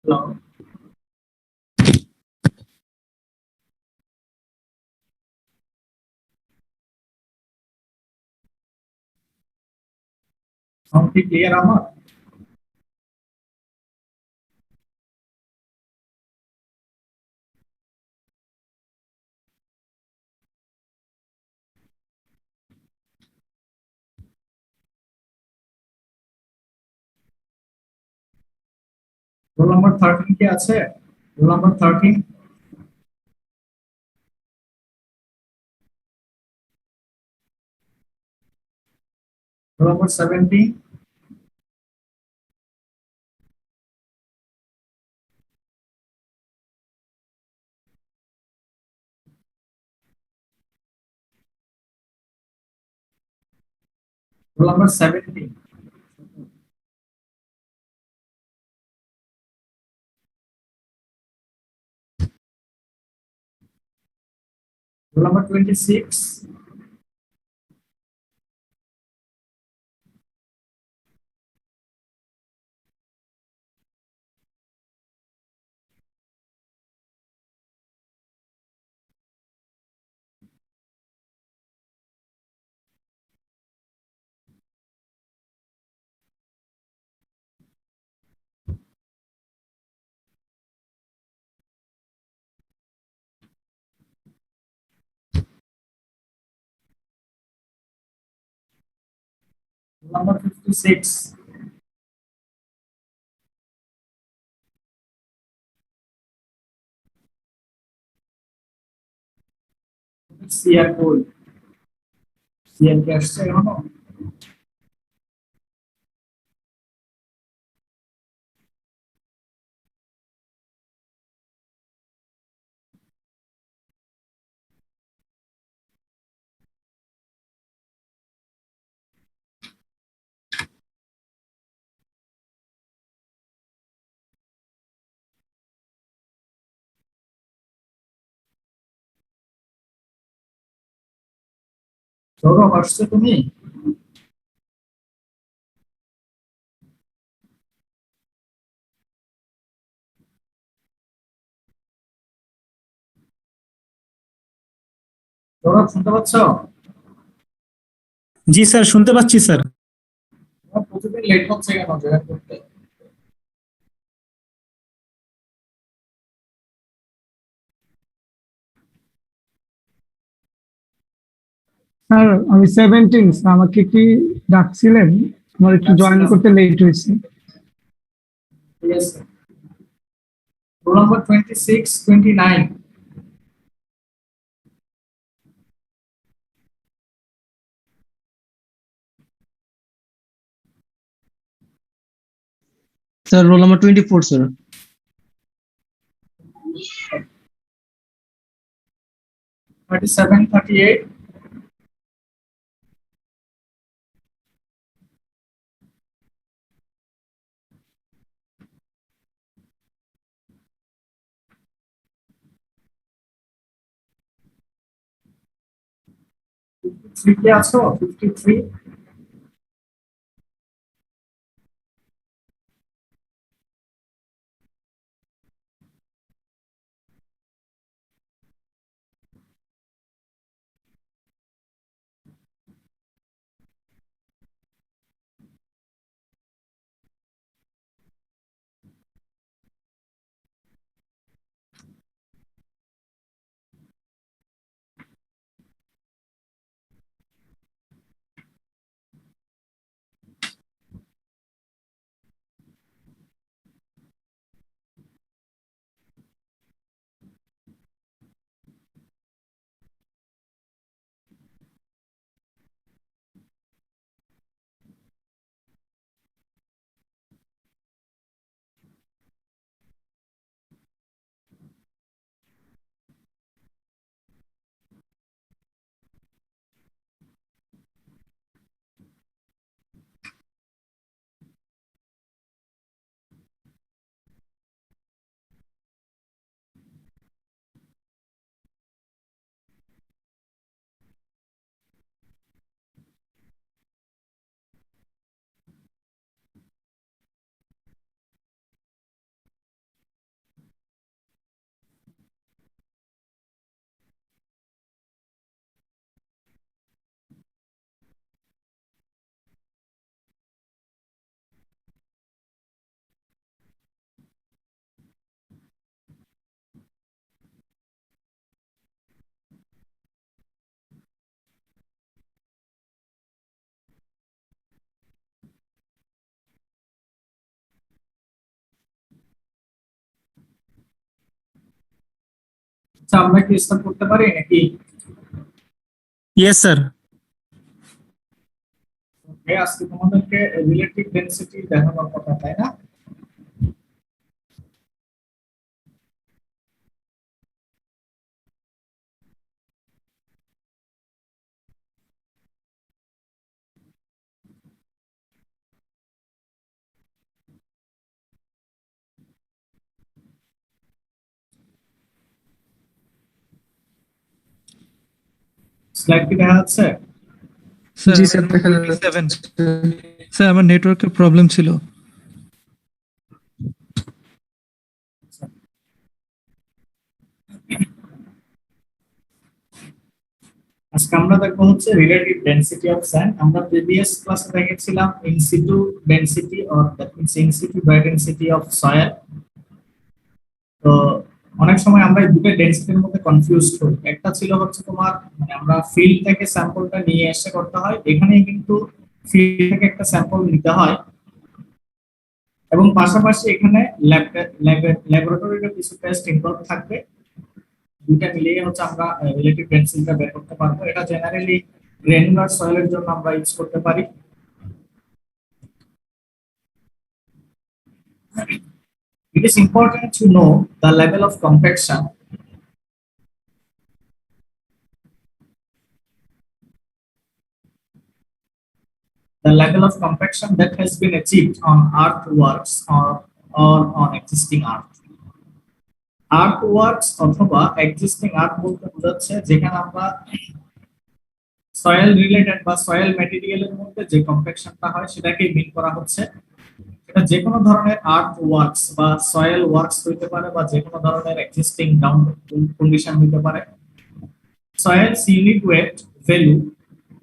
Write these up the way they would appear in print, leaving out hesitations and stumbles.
Hello. Sound কি clear আমার? Roll number 13 কি আছে? Roll number 13, roll number 17, roll number 17, roll number 26, roll number 56, CR কই? CR কি আসছে এখনো? সৌরভ আসছে তুমি? সৌরভ শুনতে পাচ্ছ? জি স্যার, শুনতে পাচ্ছি স্যার। তোমার প্রতিদিন লেট হচ্ছে কেন জয়েন করতে? স্যার আমি 17, আমাকে কি ডাকছিলেন? আমার একটু জয়েন ডাকছিলাম। করতে লেট হয়েছে। ঠিক আছে। Roll number 26, 29, sir roll number 24 sir. 37, 38, three কি আছো? 53, আচ্ছা, আমরা কি স্টার্ট করতে পারি নাকি? Yes, sir. আজকে তোমাদেরকে রিলেটিভ ডেনসিটি দেখানোর কথা, তাই না? স্লাইড কি দেখা যাচ্ছে? জি স্যার, দেখা যাচ্ছে। স্যার আমার নেটওয়ার্কের প্রবলেম ছিল। আজকে আমরা দেখবো হচ্ছে রিলেটিভ ডেনসিটি অফ স্যান্ড। আমরা প্রিভিয়াস ক্লাসে দেখেছিলাম in situ density or that means in situ bio density of soil. তো অনেক সময় আমরা এই দুটো ডেনসিটির মধ্যে কনফিউজড হই। একটা ছিল হচ্ছে তোমার মানে আমরা ফিল্ড থেকে স্যাম্পলটা নিয়ে এসে করতে হয়, এখানে কিন্তু ফিল্ড থেকে একটা স্যাম্পল নিতে হয় এবং পাশাপাশি এখানে ল্যাবরেটরির কিছু টেস্ট ইনভলভ থাকবে। দুইটা মিলিয়ে হচ্ছে আমরা রিলেটিভ ডেনসিটিটা বের করতে পারবো। এটা জেনারেলি গ্রানুলার সয়েলের জন্য আমরা ইউজ করতে পারি। It is important to know the level of compaction that has been achieved on earthworks or on existing earth. Earthworks অথবা existing earth বলতে বোঝাচ্ছে যেখানে আমরা সয়েল রিলেটেড বা সয়েল ম্যাটেরিয়ালের মধ্যে যে কম্প্যাকশনটা হয় সেটাকে মিন করা হচ্ছে। এটা যে কোনো ধরনের আর্থ ওয়ার্কস বা সয়েল ওয়ার্কস হইতে পারে বা যে কোনো ধরনের এক্সিস্টিং গ্রাউন্ড কন্ডিশন হইতে পারে। Soil's unit weight value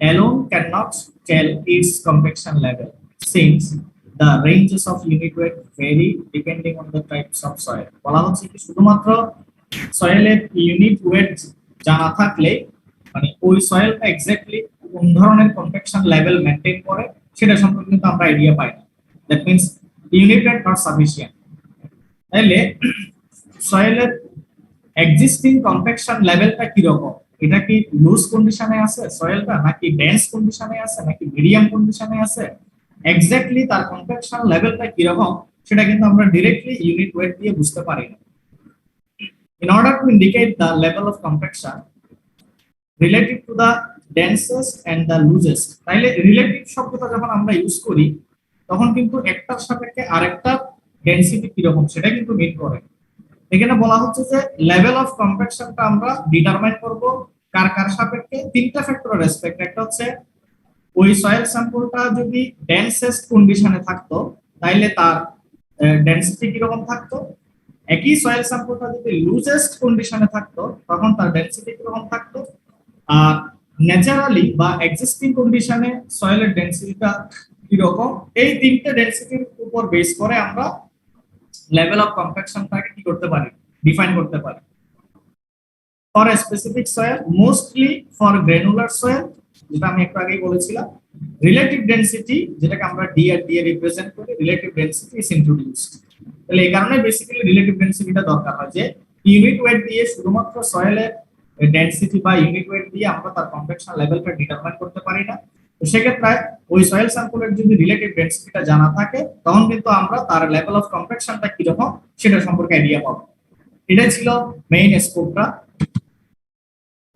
alone cannot tell its compaction level since the ranges of unit weight vary depending on the types of soil. বলা হচ্ছে কি শুধুমাত্র সয়েলের ইউনিট ওয়েট জানা থাকলে মানে ওই সয়েলটা এক্স্যাক্টলি কোন ধরনের কম্প্যাকশন লেভেল মেইনটেইন করে সেটা সম্পর্কে কিন্তু আমরা আইডিয়া পাই না। That means unit weight not sufficient. তাহলে সয়েলের এক্সিস্টিং কম্প্যাকশন লেভেলটা কি রকম, এটা কি লুজ কন্ডিশনে আছে সয়েলটা, নাকি ডেন্স কন্ডিশনে আছে, নাকি মিডিয়াম কন্ডিশনে আছে, এক্স্যাক্টলি তার কম্প্যাকশন লেভেলটা কি রকম সেটা কিন্তু আমরা ডাইরেক্টলি ইউনিট ওয়েট দিয়ে বুঝতে পারি না। In order to indicate the level of compaction relative to the densest and the loosest, তাইলে রিলেটিভ শব্দটা যখন আমরা ইউজ করি তখন কিন্তু একটার সাপেক্ষে আরেকটা ডেনসিটি কি রকম সেটা কিন্তু মিন করে। এখানে বলা হচ্ছে যে লেভেল অফ কম্প্যাকশনটা আমরা ডিটারমাইন করব কার কার সাপেক্ষে, তিনটা ফ্যাক্টরের রেসপেক্ট। একটা হচ্ছে ওই সয়েল স্যাম্পলটা যদি ডেন্সেস্ট কন্ডিশনে থাকতো তাইলে তার ডেনসিটি কি রকম থাকতো, একই সয়েল স্যাম্পলটা যদি লুজেস্ট কন্ডিশনে থাকতো তখন তার ডেনসিটি কি রকম থাকতো, আর ন্যাচারালি বা এক্সিস্টিং কন্ডিশনে সয়েলের ডেনসিটিটা কি রকম, এই তিনটে ডেনসিটির উপর বেস করে আমরা level of compactionটাকে কি করতে পারি, ডিফাইন করতে পারি। For a specific soil, mostly for granular soil, যেটা আমি একটু আগেই বলেছিলাম, রিলেটিভ ডেনসিটি যেটাকে আমরা ডি আর ডি এ রিপ্রেজেন্ট করি, রিলেটিভ ডেনসিটি ইজ ইন্ট্রোডিউসড। তাহলে এই কারণে বেসিক্যালি রিলেটিভ ডেনসিটিটা দরকার হয় যে ইউনিট ওয়েট দিয়ে শুধুমাত্র সয়েলের ডেনসিটি বা ইউনিট ওয়েট দিয়ে আমরা তার কম্প্যাকশন লেভেলটা ডিটারমাইন করতে পারি না। তো সেক্ষেত্রে ওই সয়েল স্যাম্পলের যদি রিলেটিভ ডেনসিটিটা জানা থাকে তখন কিন্তু আমরা তার লেভেল অফ কম্প্যাকশনটা কিরকম সেটা সম্পর্কে আইডিয়া পাবো। এটাই ছিল main স্কোপটা।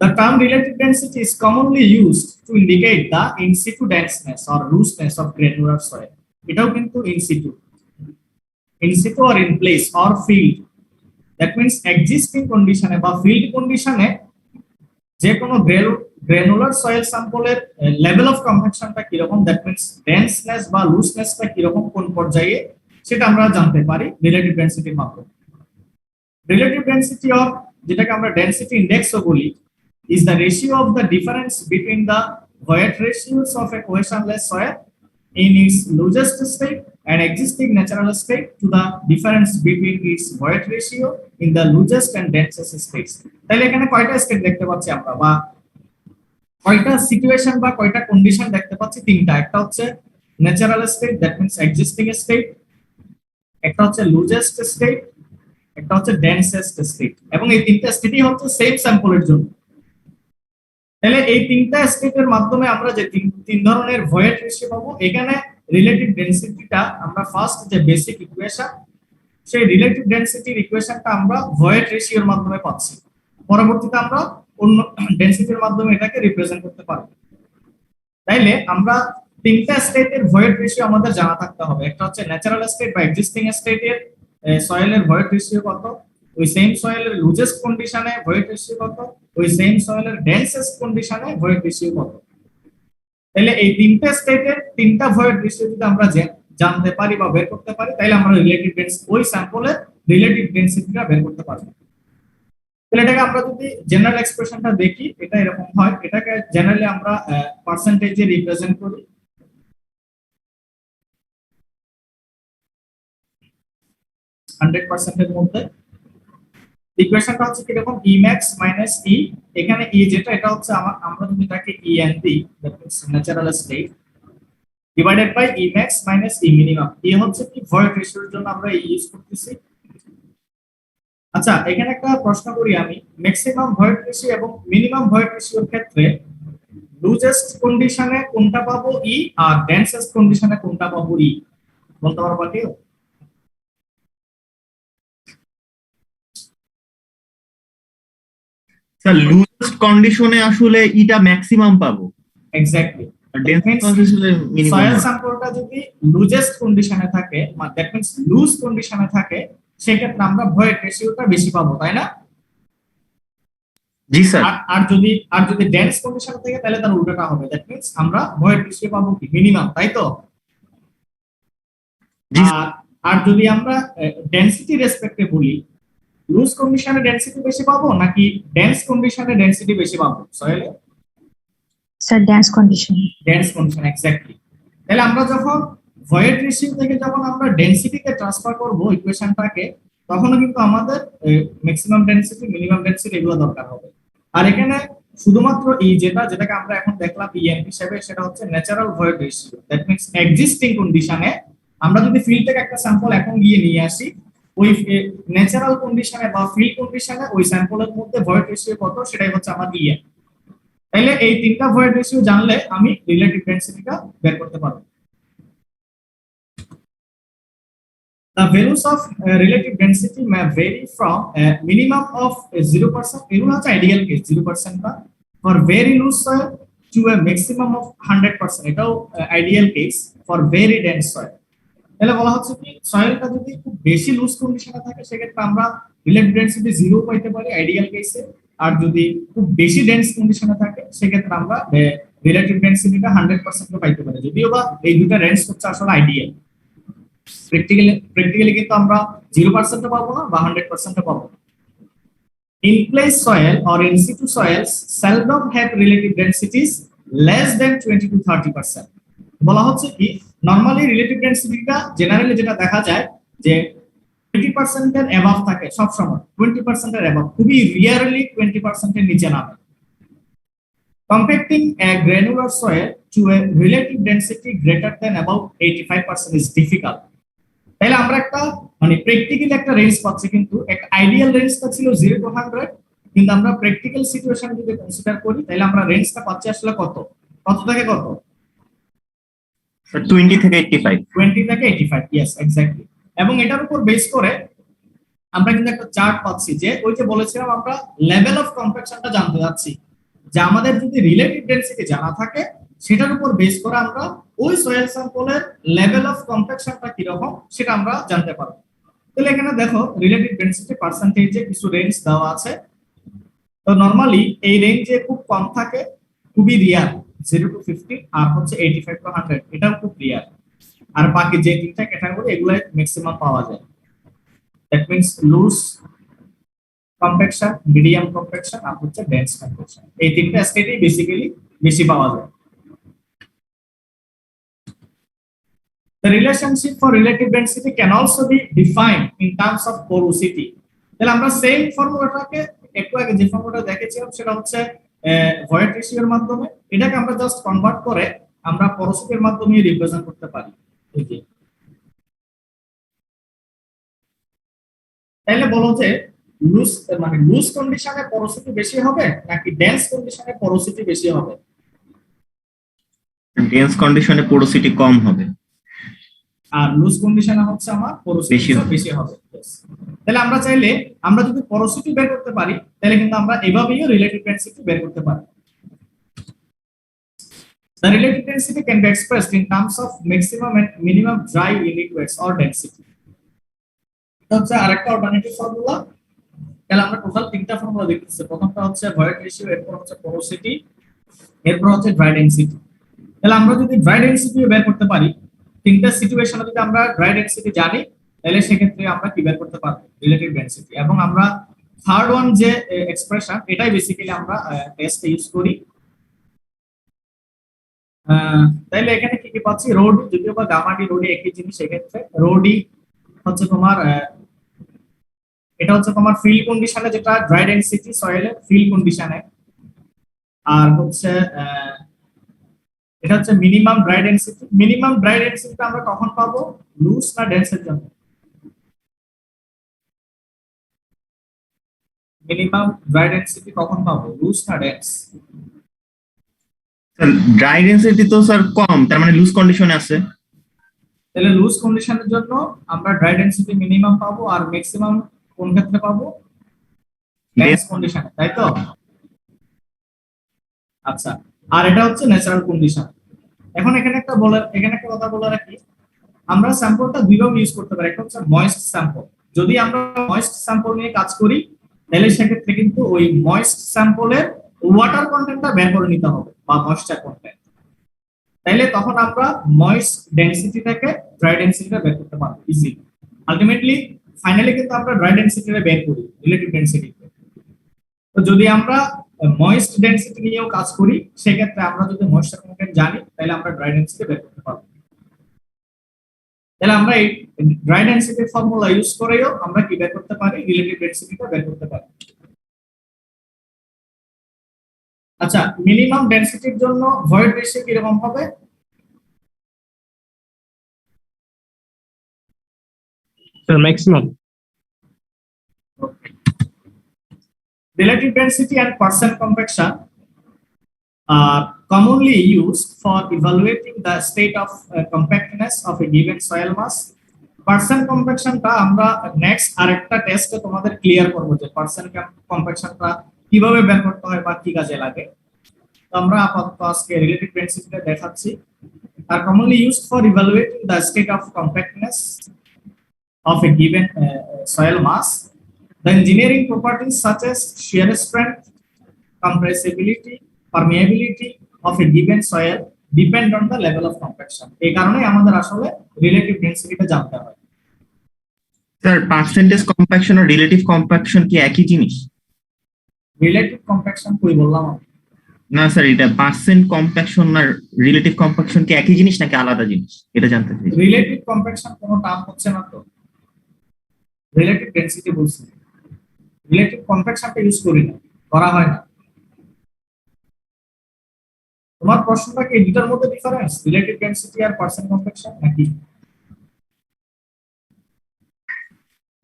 The term relative density is commonly used to indicate the in situ denseness or looseness of granular soil. এটাও কিন্তু in situ or in place or field. That means existing condition বা field condition এ যে কোনো granular soil স্যাম্পলের level of কম্প্যাকশনটা কি রকম, that means ডেন্সনেস বা লুজনেসটা কি রকম কোন পর্যায়ে সেটা আমরা জানতে পারি রিলেটিভ ডেনসিটির মাধ্যমে। রিলেটিভ ডেনসিটি অফ, যেটাকে আমরা ডেনসিটি ইনডেক্সও বলি, is the ratio of the difference between the weight ratios of a cohesionless soil in its loosest state and existing natural state to the difference between its weight ratio in the loosest and densest states. তাহলে এখানে কয়টা state দেখতে পাচ্ছি আমরা, বা কয়টা situation বা কয়টা কন্ডিশন দেখতে পাচ্ছি? তিনটা। একটা হচ্ছে natural state, that means existing state, একটা হচ্ছে লুজেস্ট স্টেট, একটা হচ্ছে ডেন্সেস্ট স্টেট, এবং এই তিনটা স্টেটই হচ্ছে সেম স্যাম্পলের জন্য। তাহলে এই তিনটা স্টেটের মাধ্যমে আমরা যে তিন ধরনের ভয়েড রেশিও পাবো, এখানে রিলেটিভ ডেনসিটিটা আমরা ফার্স্ট যে বেসিক ইকুয়েশন, সেই রিলেটিভ ডেনসিটির ইকুয়েশনটা আমরা ভয়েড রেশিওর মাধ্যমে পাচ্ছি। পরবর্তীতে আমরা অন্য ডেনসিটির মাধ্যমে এটাকে রিপ্রেজেন্ট করতে পারবো। তাইলে আমরা তিনটা স্টেটের ভয়েড রেশিও আমাদের জানা থাকতে হবে। একটা হচ্ছে ন্যাচারাল স্টেট বা এক্সিস্টিং স্টেটের সয়েলের ভয়েড রেশিও কত, ওই সেম সয়েলের লুজেস্ট কন্ডিশনে ভয়েড রেশিও কত, ওই সেম সয়েলের ডেন্সেস্ট কন্ডিশনে ভয়েড রেশিও কত। তাহলে এই তিনটা স্টেটের তিনটা ভয়েড রেশিও যদি আমরা জানতে পারি বা বের করতে পারি, তাহলে আমরা রিলেটিভ ডেন্সিটি, ওই স্যাম্পলের রিলেটিভ ডেন্সিটিটা বের করতে পারবো। তাহলে এটাকে আমরা যদি জেনারেল এক্সপ্রেশনটা দেখি, এটা এরকম হয়। এটাকে জেনারেলি আমরা পার্সেন্টেজে রিপ্রেজেন্ট করি। 100% এর মধ্যে ইকুয়েশনটা হচ্ছে কি রকম, ই ম্যাক্স মাইনাস ই, এখানে ই যেটা এটা হচ্ছে আমরা যদি এটাকে ই এন দিই, that means natural state, divided by E max minus E minimum. E হচ্ছে কি ভয়েড রেশিওর জন্য আমরা ইউজ করতেছি। আচ্ছা, এখানে একটা প্রশ্ন করি আমি, ম্যাক্সিমাম ভয়েড রেশিও এবং মিনিমাম ভয়েড রেশিওর ক্ষেত্রে লুজেস্ট কন্ডিশনে কোনটা পাবো ই, আর ডেন্সেস্ট কন্ডিশনে কোনটা পাবো ই, বলতে পারবা কেউ? স্যার লুজেস্ট কন্ডিশনে আসলে ইটা ম্যাক্সিমাম পাবো, এক্স্যাক্টলি। আর ডেন্স কন্ডিশনে মিনিমাম। সয়েল স্যাম্পলটা যদি লুজেস্ট কন্ডিশনে থাকে, দ্যাট মিন্স লুজ কন্ডিশনে থাকে, সেক্ষেত্রে আমরা ভয়েড রেশিওটা বেশি পাবো, তাই না? জি স্যার। আর যদি ডেন্স কন্ডিশনে থাকে তাহলে তার উল্টোটা হবে, দ্যাট মিন্স আমরা ভয়েড রেশিও পাবো কি মিনিমাম, তাই তো? আর যদি আমরা ডেনসিটি রেসপেক্টে বলি, লুজ কন্ডিশনে ডেনসিটি বেশি পাবো নাকি ডেন্স কন্ডিশনে ডেনসিটি বেশি পাবো সয়েলে? Sir dense condition. Dense condition, exactly. তাহলে আমরা যখন ভয়েড রেশিও থেকে যখন আমরা ডেনসিটিতে ট্রান্সফার করব ইকুয়েশনটাকে, তখনও কিন্তু আমাদের ম্যাক্সিমাম ডেনসিটি, মিনিমাম ডেনসিটি এগুলো দরকার হবে। আর এখানে শুধুমাত্র এই যেটাকে আমরা এখন দেখলাম ইএন হিসেবে, সেটা হচ্ছে natural void ratio, that means existing কন্ডিশনে আমরা যদি ফিল্ড থেকে একটা স্যাম্পল এখন গিয়ে নিয়ে আসি, ওই ন্যাচারাল কন্ডিশনে বা ফিল্ড কন্ডিশনে ওই স্যাম্পলের মধ্যে ভয়েড রেশিও কত, সেটাই হচ্ছে আমার ইএন। তাইলে এই তিনটা ভয়েড রেশিও জানলে আমি রিলেটিভ ডেনসিটিটা বের করতে পারবো। The values of relative density may vary from a minimum of 0%, এগুলো হচ্ছে আইডিয়াল কেস 0% বা for very loose soil to a maximum of 100%, এটাও ideal case for very dense soil। তাহলে বলা হচ্ছে কি, সয়েলটা যদি খুব বেশি লুজ কন্ডিশনে থাকে সেক্ষেত্রে আমরা রিলেটিভ ডেনসিটি 0 পাইতে পারি আইডিয়াল কেসে, আর যদি খুব বেশি ডেন্স কন্ডিশনে থাকে সেক্ষেত্রে আমরা রিলেটিভ ডেনসিটিটা 100% পাইতে পারি। যদিও বা এই দুটো রেঞ্জ হচ্ছে আসলে আইডিয়াল, প্র্যাকটিক্যালি কিন্তু আমরা 0% পাবো না বা 100% পাবো না। In place soil or in situ soils seldom have relative densities less than 20 to 30%। বলা হচ্ছে কি, নরমালি রিলেটিভ ডেনসিটিটা জেনারেলি যেটা দেখা যায় যে 20% এর অ্যাবাভ থাকে সব সময়, 20% এর অ্যাবাভ, খুবই রিয়ারলি 20% এর নিচে নামে। Compacting a granular soil to a relative density greater than about 85% is difficult। তাহলে আমরা একটা মানে প্র্যাকটিক্যালি একটা রেঞ্জ পাচ্ছি, কিন্তু একটা আইডিয়াল রেঞ্জটা ছিল 0 to 100, কিন্তু আমরা প্র্যাকটিক্যাল সিচুয়েশন যদি কনসিডার করি তাহলে আমরা রেঞ্জটা পাচ্ছি আসলে কত থেকে কত? 20 থেকে 85। 20 থেকে 85, ইয়েস এক্স্যাক্টলি। এবং এটার উপর বেস করে আমরা কিন্তু একটা চার্ট পাচ্ছি, যে ওই যে বলেছিলাম আমরা লেভেল অফ কম্প্যাকশনটা জানতে যাচ্ছি, যে আমাদের যদি রিলেটিভ ডেনসিটি জানা থাকে সেটার উপর বেস করে আমরা ওই সয়েল স্যাম্পলের লেভেল অফ কম্প্যাকশনটা কি রকম সেটা আমরা জানতে পারবো। তাহলে এখানে দেখো রিলেটিভ ডেনসিটি পার্সেন্টেজে কিছু রেঞ্জ দেওয়া আছে। তো নরমালি এই রেঞ্জে খুব কম থাকে, খুবই রিয়ার 0 to 50, আর হচ্ছে 85 to 100, এটাও খুব রিয়ার। আর বাকি যে তিনটা ক্যাটাগরি এগুলাই ম্যাক্সিমাম পাওয়া যায়, that means loose compaction, medium compaction আর হচ্ছে ডেন্স কম্প্যাকশন, এই তিনটা স্টেটেই বেসিক্যালি বেশি পাওয়া যায়। The relationship for relative density can also be defined in terms of porosity। তাহলে আমরা সেম ফর্মুলাটাকে একটু আগে যে ফর্মুলাটা দেখেছিলাম সেটা হচ্ছে ভয়েড রেশিওর মাধ্যমে, এটাকে আমরা জাস্ট কনভার্ট করে আমরা পোরোসিটির মাধ্যমে রিপ্রেজেন্ট করতে পারি। তাইলে বলো যে লুজ মানে লুজ কন্ডিশনে পোরোসিটি বেশি হবে নাকি ডেন্স কন্ডিশনে পোরোসিটি বেশি হবে? ডেন্স কন্ডিশনে পোরোসিটি কম হবে। আর লুজ কন্ডিশনে হচ্ছে আমার পোরোসিটি বেশি হবে। বেশি হবে। Yes. তাহলে আমরা চাইলে আমরা যদি পোরোসিটি বের করতে পারি তাহলে কিন্তু আমরা এভাবেই রিলেটিভ ডেনসিটি বের করতে পারি। The relative density can be expressed in terms of maximum and minimum dry unit weights or density. এটা হচ্ছে আরেকটা অল্টারনেটিভ ফর্মুলা। তাহলে আমরা টোটাল তিনটা ফর্মুলা দেখতেছি। প্রথমটা হচ্ছে ভয়েড রেশিও, এরপর হচ্ছে পোরোসিটি, এরপর হচ্ছে ড্রাই ডেনসিটি। তাহলে আমরা যদি ড্রাই ডেনসিটি বের করতে পারি, তিনটা সিচুয়েশনে যদি আমরা ড্রাই ডেনসিটি জানি তাহলে সেক্ষেত্রে আমরা কি বের করতে পারবো? Relative density. এবং আমরা থার্ড ওয়ান যে এক্সপ্রেশন এটাই বেসিক্যালি আমরা টেস্টে ইউজ করি। তাইলে এখানে কি কি পাচ্ছি? রোড যদিও বা গামা ডি রোডি একই জিনিস। সেক্ষেত্রে রোডি হচ্ছে তোমার এটা হচ্ছে তোমার ফিল্ড কন্ডিশনে যেটা ড্রাই ডেনসিটি সয়েলের ফিল্ড কন্ডিশনে, আর হচ্ছে এটা হচ্ছে minimum dry density. Minimum dry density আমরা কখন পাবো? লুজ না ডেন্সের জন্য? মিনিমাম ড্রাই ডেনসিটি কখন পাবো? লুজ না ডেন্স? ড্রাই ডেন্সিটি তো স্যার কম, তার মানে লুজ কন্ডিশনে আছে। তাহলে লুজ কন্ডিশনের জন্য আমরা ড্রাই ডেনসিটি মিনিমাম পাবো, আর ম্যাক্সিমাম কোন ক্ষেত্রে পাবো? ডেন্স কন্ডিশনে, তাই তো? আচ্ছা, আর এটা হচ্ছে ন্যাচারাল কন্ডিশন। এখন এখানে একটা কথা বলে রাখি, আমরা স্যাম্পলটা দুইভাবে ইউজ করতে পারি। একটা হচ্ছে ময়েস্ট স্যাম্পল। যদি আমরা ময়েস্ট স্যাম্পল নিয়ে কাজ করি তাহলে সেক্ষেত্রে কিন্তু ওই ময়েস্ট স্যাম্পলের ওয়াটার কন্টেন্টটা বের করে নিতে হবে বা ময়েশ্চার কন্টেন্ট। তাইলে তখন আমরা ময়েস্ট ডেনসিটি থেকে ড্রাই ডেনসিটিটা বের করতে পারবো ইজি। আলটিমেটলি ফাইনালি কিন্তু আমরা ড্রাই ডেনসিটিটা বের করি রিলেটিভ ডেনসিটি। তো যদি আমরা ময়েস্ট ডেনসিটি নিয়েও কাজ করি সেক্ষেত্রে আমরা যদি ময়েশ্চার কন্টেন্ট জানি তাহলে আমরা ড্রাই ডেনসিটি বের করতে পারবো। তাহলে আমরা এই ড্রাই ডেনসিটির ফর্মুলা ইউজ করেও আমরা কি বের করতে পারি? রিলেটিভ ডেনসিটিটা বের করতে পারি। আচ্ছা, মিনিমাম ডেনসিটির জন্য ভয়েড রেশিও কিরকম হবে? Sir maximum. Relative density and percent compaction are commonly used for evaluating the state of compactness of a given soil mass. Percent compaction টা আমরা নেক্সট আরেকটা টেস্টে তোমাদের ক্লিয়ার করব যে পার্সেন্ট কম্প্যাকশনটা কিভাবে বের করতে হয় বা কি কাজে লাগে। তো আমরা আপাতত আজকে রিলেটিভ ডেনসিটিটা দেখাচ্ছি। আর commonly used for evaluating the state of compactness of a given soil mass. The engineering properties such as shear strength, compressibility, permeability of a given soil depend on the level of compaction. এই কারণে আমাদের আসলে relative ডেনসিটিটা জানতে হয়। Sir percentage compaction আর relative compaction কি একই জিনিস? Relative compaction কই বললাম আমি? না স্যার, এটা পার্সেন্ট কম্প্যাকশন আর রিলেটিভ কম্প্যাকশন কি একই জিনিস নাকি আলাদা জিনিস, এটা জানতে চাই। রিলেটিভ কম্প্যাকশন কোনো টার্ম হচ্ছে না তো, রিলেটিভ ডেনসিটি বলছি। রিলেটিভ কম্প্যাকশনটা ইউজ করি না, করা হয় না। তোমার প্রশ্নটা কি দুটার মধ্যে ডিফারেন্স, রিলেটিভ ডেনসিটি আর পার্সেন্ট কম্প্যাকশন নাকি?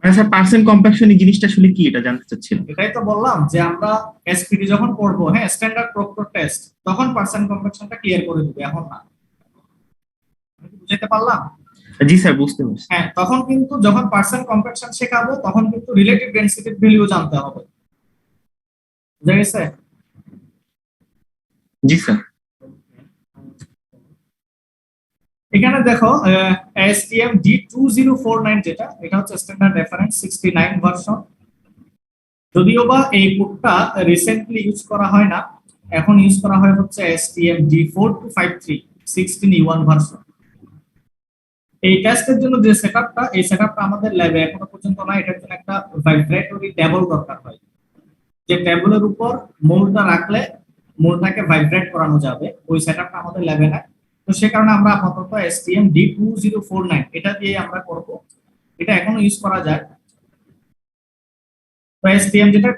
মানে স্যার পার্সেন্ট কম্প্যাকশন এই জিনিসটা আসলে কি, এটা জানতে চাচ্ছিলাম। এটাই তো বললাম যে আমরা এসপিডি যখন পড়বো, হ্যাঁ স্ট্যান্ডার্ড প্রক্টর টেস্ট, তখন পার্সেন্ট কম্প্যাকশনটা ক্লিয়ার করে দিবে, এখন না। বুঝতে পারলাম? জি স্যার, বুঝতে পারছি। হ্যাঁ, তখন কিন্তু যখন পার্সেন্ট কম্প্যাকশন শেখাবো তখন কিন্তু রিলেটিভ ডেনসিটির ভ্যালু জানতে হবে। বুঝা গেছে? জি স্যার। এখানে দেখো ASTM D2049 যেটা, এটা হচ্ছে স্ট্যান্ডার্ড রেফারেন্স 69 ভার্সন। যদিও বা এই কোডটা রিসেন্টলি ইউজ করা হয় না, এখন ইউজ করা হয় হচ্ছে ASTM D4253 16E1 ভার্সন। এই টেস্টের জন্য যে সেটআপটা, এই সেটআপটা আমাদের ল্যাবে এখনো পর্যন্ত না। এটার জন্য একটা ভাইব্রেটরি টেবল দরকার হয়, যে টেবলের উপর মোলটা রাখলে মোলটাকে ভাইব্রেট করানো যাবে। ওই সেটআপটা আমাদের ল্যাবে না। তো সে কারণে আমরা আপাতত STM D2049 এটা দিয়ে আমরা করব। এটা এখনো ইউজ করা যায়। তো STM যেটা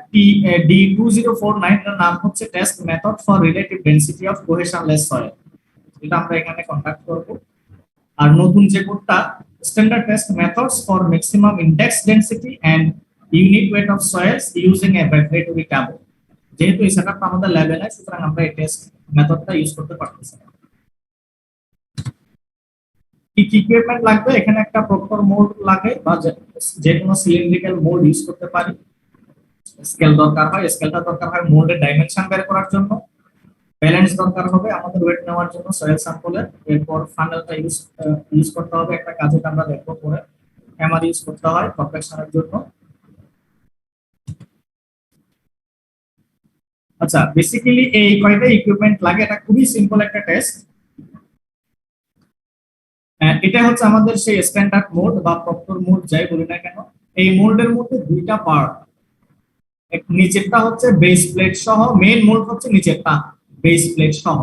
D2049 এর নাম হচ্ছে test method for relative density of cohesionless soil. এটা আমরা এখানে কন্টাক্ট করব। আর নতুন যে কোডটা standard test methods for maximum index density and unit weight of soils using a vibratory table. যেহেতু এই সেটআপটা আমাদের ল্যাবে নাই, সুতরাং আমরা এই টেস্ট মেথডটা ইউজ করতে পারতেছি না। কি ইকুইপমেন্ট লাগবে? এখানে একটা প্রপার মোল্ড লাগে বা যে কোনো সিলিন্ড্রিক্যাল মোল্ড ইউজ করতে পারি। স্কেল দরকার হয়, স্কেলটা দরকার হয় মোল্ডের ডাইমেনশন বের করার জন্য। ব্যালেন্স দরকার হবে আমাদের ওয়েট নেওয়ার জন্য সয়েল স্যাম্পলের। এরপর ফানেলটা ইউজ করতে হবে একটা কাজে, আমরা দেখবো পরে। হ্যামার ইউজ করতে হয় কম্প্রেশনের জন্য। আচ্ছা, বেসিক্যালি এই কয়টা ইকুইপমেন্ট লাগে, এটা খুবই সিম্পল একটা টেস্ট। এটা হচ্ছে আমাদের সেই স্ট্যান্ডার্ড মোল্ড বা প্রক্টর মোল্ড যাই বলি না কেন। এই মোল্ডের মধ্যে দুইটা পার্ট, নিচেরটা হচ্ছে বেস প্লেট সহ, মেইন মোল্ড হচ্ছে নিচেরটা বেস প্লেট সহ,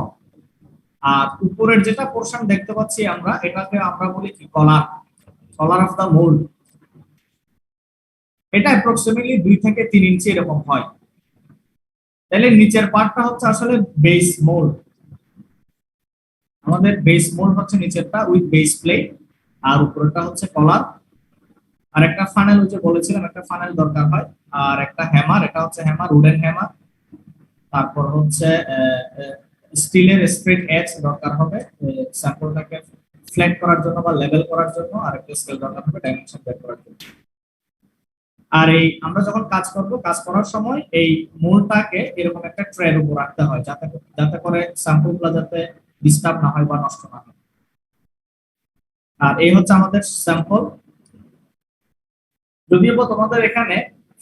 আর উপরের যেটা পোরশন দেখতে পাচ্ছি আমরা, এটাকে আমরা বলি কি কলার, কলার অফ দা মোল্ড। এটা অ্যাপ্রক্সিমেটলি 2 থেকে 3 ইঞ্চি এরকম হয়। তাহলে নিচের পার্টটা হচ্ছে আসলে বেস মোল্ড। আমাদের বেস মোল্ড হচ্ছে নিচেরটা উইথ বেস প্লেট, আর উপরেরটা হচ্ছে কলার। আর একটা ফানেল, ওই যে বলেছিলাম একটা ফানেল দরকার হয়, আর একটা হ্যামার, এটা হচ্ছে হ্যামার, উডেন হ্যামার। তারপর হচ্ছে স্টিলের স্ট্রেট এজ দরকার হবে স্যাম্পলটাকে ফ্ল্যাট করার জন্য বা লেভেল করার জন্য, আর একটা স্কেল দরকার হবে ডাইমেনশন বের করার জন্য। আর এই আমরা যখন কাজ করব, কাজ করার সময় এই মোল্ডটাকে এরকম একটা ট্রের উপর রাখতে হয়, যাতে করে স্যাম্পলগুলো যাতে ডিস্টার্ব না হয় বা নষ্ট না হয়। আর এই হচ্ছে আমাদের স্যাম্পল। যদিও তোমাদের এখানে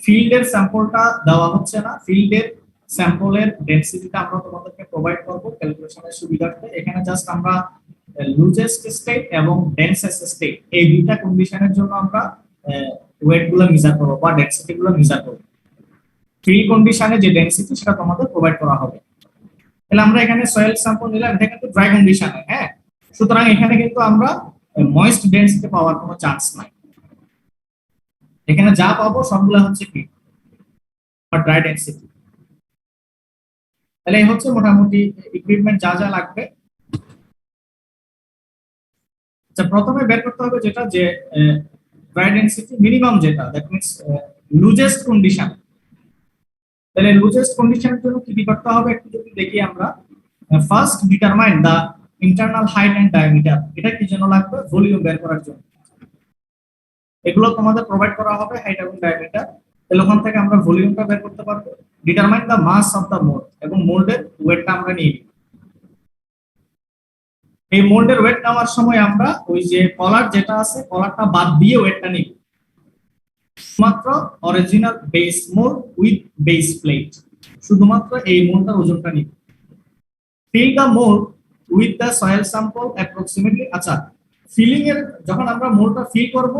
ফিল্ডের স্যাম্পলটা দেওয়া হচ্ছে না, ফিল্ডের স্যাম্পলের ডেনসিটিটা আমরা তোমাদেরকে প্রোভাইড করব ক্যালকুলেশনের সুবিধার্থে। এখানে জাস্ট আমরা লুজেস্ট স্টেট এবং ডেন্সেস্ট স্টেট এই দুইটা কন্ডিশনের জন্য আমরা ওয়েট গুলো মেজার করব বা ডেনসিটি গুলো মেজার করব। ফিল্ড কন্ডিশনে যে ডেনসিটি সেটা তোমাদের প্রোভাইড করা হবে। তাহলে আমরা এখানে সয়েল স্যাম্পল নিলাম, এটা কিন্তু ড্রাই কন্ডিশনে, হ্যাঁ, সুতরাং এখানে কিন্তু আমরা ময়েস্ট ডেনসিটি পাওয়ার কোনো চান্স নাই। এখানে যা পাবো সবগুলা হচ্ছে কি ড্রাই ডেনসিটি। তাহলে এই হচ্ছে মোটামুটি ইকুইপমেন্ট যা যা লাগবে। আচ্ছা, প্রথমে বের করতে হবে যেটা যে ড্রাই ডেনসিটি মিনিমাম, যেটা দ্যাট মিন্স লুজেস্ট কন্ডিশন। তাহলে লুজেস্ট কন্ডিশনের জন্য কি করতে হবে একটু যদি দেখি আমরা। First determine the internal height and diameter. এটা কি জন্য লাগবে? ভলিউম বের করার জন্য। এগুলো তোমাদের প্রোভাইড করা হবে, হাইট এবং ডায়ামিটার। তাহলে ওখান থেকে আমরা ভলিউমটা বের করতে পারবো। Determine the mass of the mould, এবং মোল্ডের ওয়েটটা আমরা নিয়ে নিই। এই মোল্ডের ওয়েট নেওয়ার সময় আমরা ওই যে কলার যেটা আছে, কলারটা বাদ দিয়ে ওয়েটটা নিব। মাত্র original base mould with base plate, শুধুমাত্র এই মোল্ডটার ওজনটা নিব। Fill the mould with the soil sample approximately. আচ্ছা, ফিলিং এর যখন আমরা মোল্ডটা ফিল করব,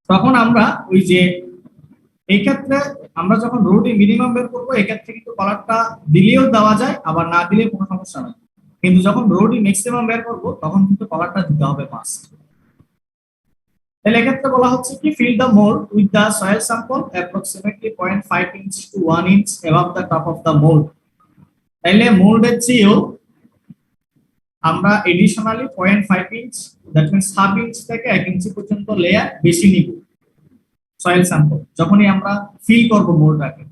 তখন আমরা ওই যে এই ক্ষেত্রে আমরা যখন রোডি মিনিমাম বের করবো, এক্ষেত্রে কিন্তু কলারটা দিলেও দেওয়া যায়, আবার না দিলে কোনো সমস্যা নাই। কিন্তু যখন রোডি ম্যাক্সিমাম বের করবো, তখন কিন্তু কলারটা দিতে হবে মাস্ট। তাহলে এক্ষেত্রে বলা হচ্ছে কি fill the mould with the soil sample approximately 0.5 inch to 1 inch above the top of the mould. তাহলে মোল্ডের চেয়েও আমরা additionally 0.5 inch, that means half inch থেকে 1 ইঞ্চি পর্যন্ত লেয়ার বেশি নিব সয়েল স্যাম্পল যখনই আমরা ফিল করব মোল্ডটাকে।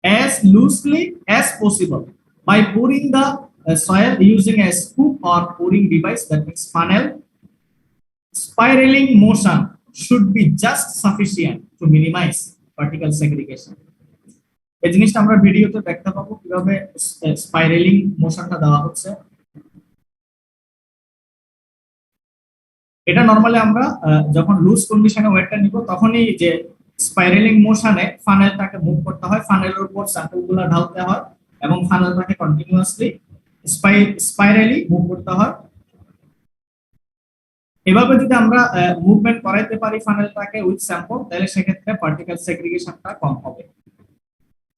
as loosely as possible by pouring the soil using a scoop or pouring device, that means funnel. Spiraling motion should be just sufficient to minimize particle segregation. এই জিনিসটা আমরা ভিডিওতে দেখতে পাবো কিভাবে স্পাইরালিং মোশনটা দেওয়া হচ্ছে। এটা নরমালি আমরা যখন লুজ কন্ডিশনে ওয়েটটা নিব, তখনই যে স্পাইরালিং মোশনে ফানেলটাকে মুভ করতে হয়, ফানেলের উপর স্যাম্পলগুলো ঢালতে হয় এবং ফানেলটাকে কন্টিনিউয়াসলি স্পাইরালি মুভ করতে হয়। এভাবে যদি আমরা মুভমেন্ট করাইতে পারি ফানেলটাকে উইথ স্যাম্পল, তাহলে সেক্ষেত্রে পার্টিকেল সেগ্রিগেশনটা কম হবে।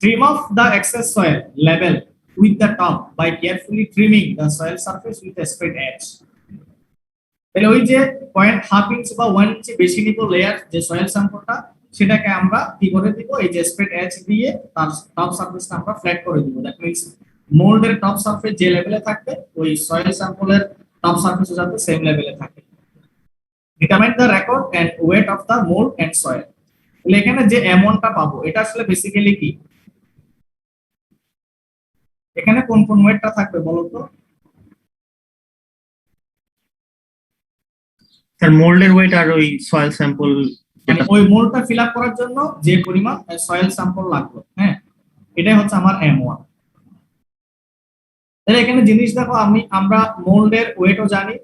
Trim off the excess soil level with the top by carefully trimming the soil surface with a straight edge. তাহলে ওই যে 0.5 ইঞ্চ বা 1 ইঞ্চি বেশি নিব লেয়ার যে সয়েল স্যাম্পলটা, সেটাকে আমরা কি করে দিব, এই যে স্ট্রেট এজ দিয়ে তার টপ সারফেসটা আমরা ফ্ল্যাট করে দিব। দ্যাট মিন্স মোল্ডের টপ সারফেস যে লেভেলে থাকবে, ওই সয়েল স্যাম্পলের টপ সারফেসও যাতে সেম লেভেলে থাকে। Determine the record and weight of the mold and soil. তাহলে এখানে যে M1টা পাবো এটা আসলে বেসিক্যালি কি, এখানে কোন কোন ওয়েটটা থাকবে বলো তো? স্যার মোল্ডের ওয়েট আর ওই সয়েল স্যাম্পল মানে যেটা। ওই মোলটা ফিল আপ করার জন্য যে পরিমাণ সয়েল স্যাম্পল লাগবে, হ্যাঁ, এটাই হচ্ছে আমার M1। তাহলে এখানে জিনিস দেখো, আমরা মোল্ডের ওয়েটও জানি,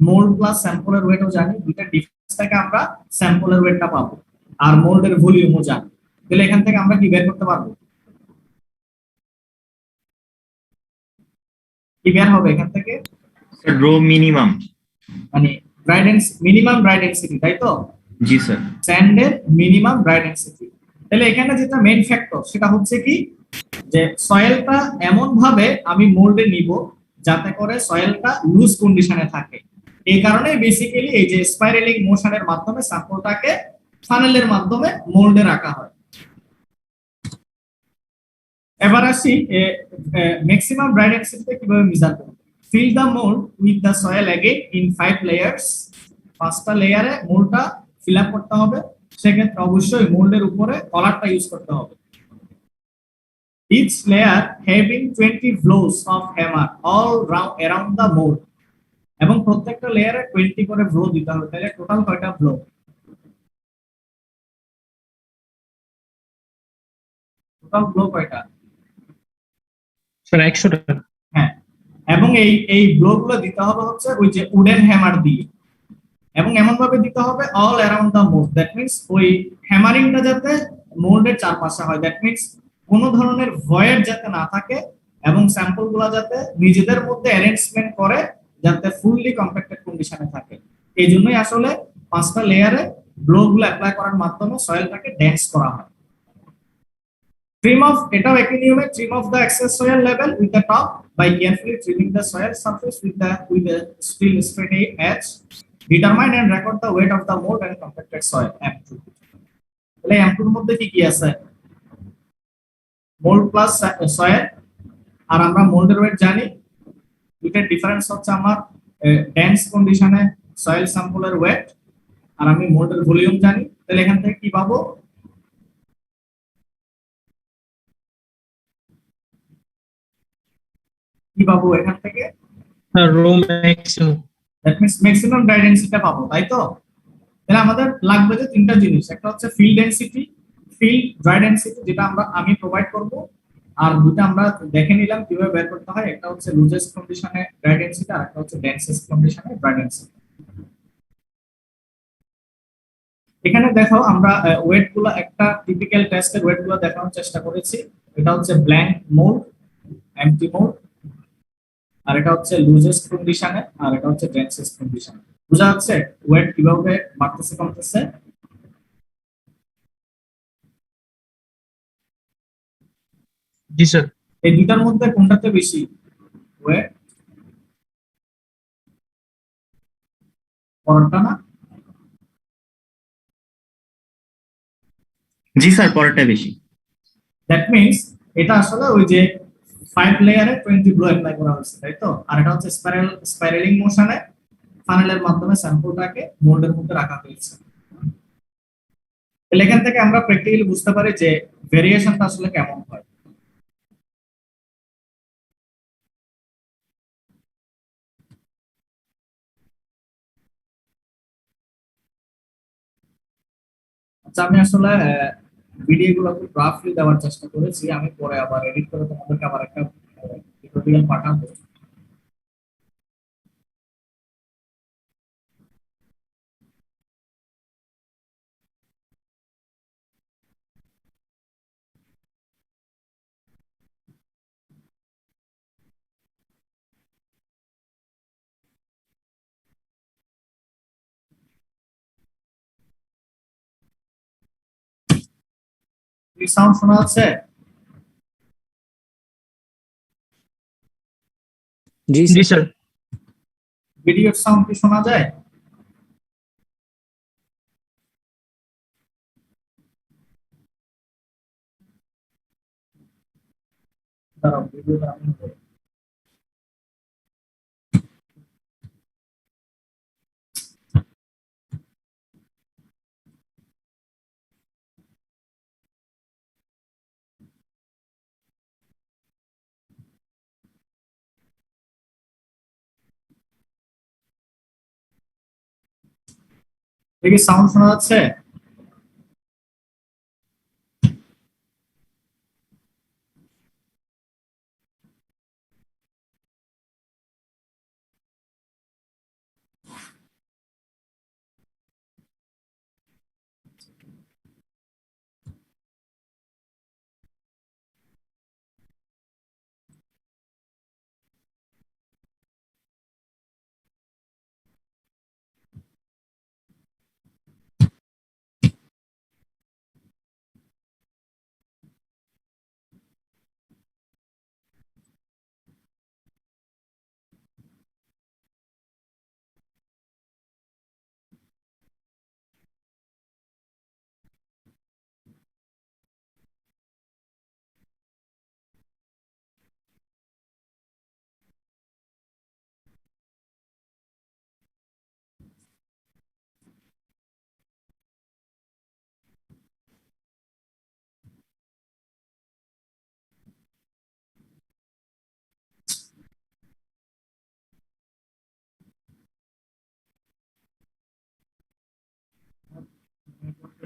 মোল্ড প্লাস স্যাম্পলের ওয়েটও জানি, দুইটা ডিফারেন্স থেকে আমরা স্যাম্পলের ওয়েটটা পাবো, আর মোল্ডের ভলিউমও জানি। তাহলে এখান থেকে আমরা কি বের করতে পারবো, কি বের হবে এখান থেকে? Sir rho minimum. মানে মিনিমাম ড্রাই ডেনসিটি, তাই তো? জি স্যার। স্যান্ডের মিনিমাম ড্রাই ডেনসিটি। তাহলে এখানে যেটা মেইন ফ্যাক্টর সেটা হচ্ছে কি, যে সয়েলটা এমন ভাবে আমি মোল্ডে নিব যাতে করে সয়েলটা লুজ কন্ডিশনে থাকে। এই কারণে বেসিক্যালি এই যে স্পাইরালিং মোশনের মাধ্যমে স্যাম্পলটাকে ফানেলের মাধ্যমে মোল্ডে রাখা হয়। এবার আসি ম্যাক্সিমাম ড্রাই ডেনসিটিতে কিভাবে মেজার করব। Fill the mould with the soil again in 5 layers. পাঁচটা লেয়ারে মোল্ডটা ফিল আপ করতে হবে। সেক্ষেত্রে অবশ্যই মোল্ডের উপরে কলারটা ইউজ করতে হবে। Each layer having 20 blows of hammer all around the mold, এবং প্রত্যেকটা লেয়ারে 20 করে ব্লো দিতে হবে। তাহলে টোটাল কয়টা ব্লো? টোটাল ব্লো কয়টা? স্যার 100টা। হ্যাঁ, এবং এই ব্লো গুলো দিতে হবে হচ্ছে ওই যে উডেন হ্যামার দিয়ে, এবং এমন ভাবে দিতে হবে all around the mould. That means ওই হ্যামারিংটা যাতে মোল্ডের চারপাশে হয়, দ্যাট মিন্স কোনো ধরনের ভয়েড যাতে না থাকে, এবং স্যাম্পল গুলা যাতে নিজেদের মধ্যে অ্যারেঞ্জমেন্ট করে যাতে ফুললি কম্প্যাক্টেড কন্ডিশনে থাকে। এই জন্যই আসলে পাঁচটা লেয়ারে ব্লো গুলো অ্যাপ্লাই করার মাধ্যমে সয়েলটাকে ডেন্স করা হয়। Trim of এটাও একই নিয়মে, trim of the excess soil level with the top by carefully trimming the soil surface with the steel straight edge. Determine and record the weight of the mold and compacted soil M2. তাহলে M2 এর মধ্যে কি কি আছে? Mould plus soil, আর আমরা মোল্ডের wait জানি। দুইটার difference হচ্ছে আমার ডেন্স কন্ডিশনে সয়েল স্যাম্পলের ওয়েট, আর আমি মোল্ডের ভলিউম জানি। তাহলে এখান থেকে কি পাবো? কি পাবো এখান থেকে? Sir rho maximum. That means maximum dry ডেনসিটিটা পাবো, তাই তো? তাহলে আমাদের লাগবে যে তিনটা জিনিস, একটা হচ্ছে field density, field dry density যেটা আমি প্রোভাইড করব, আর দুটো আমরা দেখে নিলাম কিভাবে বের করতে হয়। একটা হচ্ছে লুজেস্ট কন্ডিশনে ড্রাই ডেনসিটি, আর একটা হচ্ছে ডেন্সেস্ট কন্ডিশনে ড্রাই ডেনসিটি। এখানে দেখো আমরা ওয়েট গুলো, একটা টিপিক্যাল টেস্টের ওয়েট গুলো দেখানোর চেষ্টা করেছি। এটা হচ্ছে ব্ল্যাঙ্ক মোল্ড, এমটি মোল্ড, আর এটা হচ্ছে লুজেস্ট কন্ডিশনে, আর এটা হচ্ছে ডেন্সেস্ট কন্ডিশনে। বোঝা যাচ্ছে ওয়েট কিভাবে বাড়তেছে কমতেছে? জি স্যার। এই দুটার মধ্যে কোনটাতে বেশি ওয়েট? পরেরটা না? জি স্যার পরেরটা বেশি। দ্যাট মিন্স এটা আসলে ওই যে 5 লেয়ারে 20 ব্লো অ্যাপ্লাই করা হয়েছে, তাই তো? আর এটা হচ্ছে স্পাইরালিং মোশনে ফানেলের মাধ্যমে স্যাম্পলটাকে মোল্ডের মধ্যে রাখা হয়েছে। তাহলে এখান থেকে আমরা প্র্যাকটিক্যালি বুঝতে পারি যে ভেরিয়েশনটা আসলে কেমন হয়। আচ্ছা, আমি আসলে ভিডিও গুলো খুব রাফলি দেওয়ার চেষ্টা করেছি, আমি পরে আবার এডিট করে তোমাদেরকে আবার একটা টিউটোরিয়াল পাঠাবো। কি সাউন্ড শোনা যাচ্ছে? জি স্যার। ভিডিওর সাউন্ড কি শোনা যায়? দাঁড়াও, ভিডিওটা আমি করি। দেখি সাউন্ড শোনা যাচ্ছে?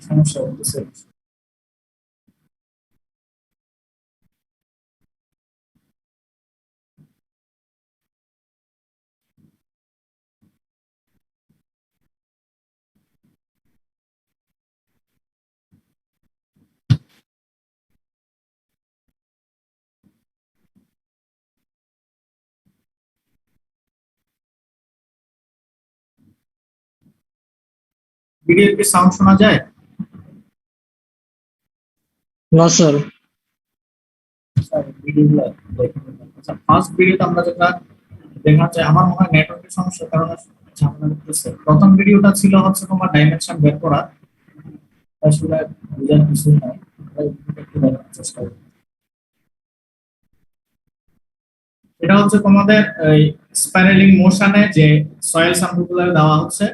সমস্যা হচ্ছে। ভিডিওর কি সাউন্ড শোনা যায়? না স্যার। ভিডিওগুলো আচ্ছা, ফার্স্ট ভিডিওতে আমরা যেটা দেখা যায়, আমার মনে হয় নেটওয়ার্কের সমস্যার কারণে ঝামেলা করতেছে। প্রথম ভিডিওটা ছিল হচ্ছে তোমার ডাইমেনশন বের করা, আসলে বোঝার কিছুই নাই। আমরা একটু দেখার চেষ্টা করি। এটা হচ্ছে তোমাদের স্পাইরালিং মোশনে যে সয়েল স্যাম্পল গুলো দেওয়া হচ্ছে।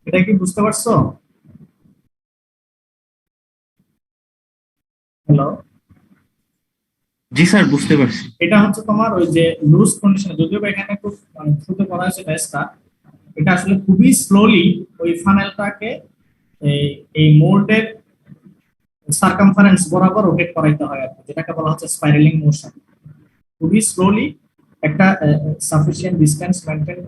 এটা কি বুঝতে পারছো? হ্যালো? জি স্যার, বুঝতে পারছি। এটা হচ্ছে তোমার ওই যে লুজ কন্ডিশনে, যদিও বা এখানে খুব মানে দ্রুত করা হয়েছে টেস্টটা, এটা আসলে খুবই স্লোলি ওই ফানেলটাকে এই এই মোল্ডের সার্কামফারেন্স বরাবর রোটেট করাইতে হয় আর কি, যেটাকে বলা হচ্ছে স্পাইরালিং মোশন। খুবই স্লোলি একটা sufficient distance maintain,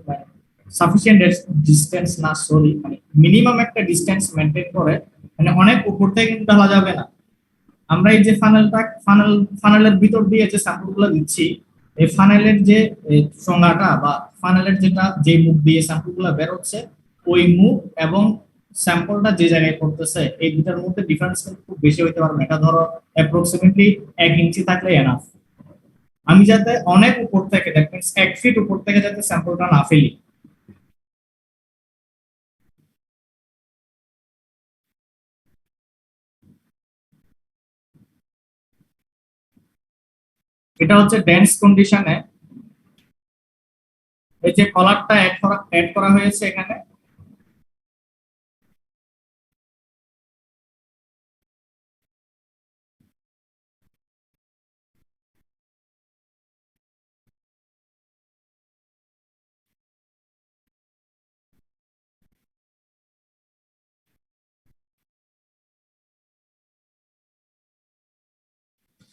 sufficient distance না, সরি, মানে মিনিমাম একটা ডিসটেন্স মেনটেন করে, মানে অনেক উপর থেকে কিন্তু ঢালা যাবে না। আমরা এই যে ফানেলের ভিতর দিয়ে যে স্যাম্পল গুলো দিচ্ছি, এই ফানেলের যে চোঙাটা বা ফানেলের যেটা যে মুখ দিয়ে স্যাম্পল গুলো বের হচ্ছে, ওই মুখ এবং স্যাম্পলটা যে জায়গায় পড়তেছে, এই দুটার মধ্যে ডিফারেন্স কিন্তু খুব বেশি হইতে পারবে না। এটা ধরো অ্যাপ্রক্সিমেটলি 1 ইঞ্চি থাকলে এনাফ। আমি যাতে অনেক উপর থেকে, দ্যাট মিনস 1 ফিট উপর থেকে যাতে স্যাম্পলটা না ফেলি। এটা হচ্ছে ডেন্স কন্ডিশনে এই যে কলারটা অ্যাড করা হয়েছে এখানে,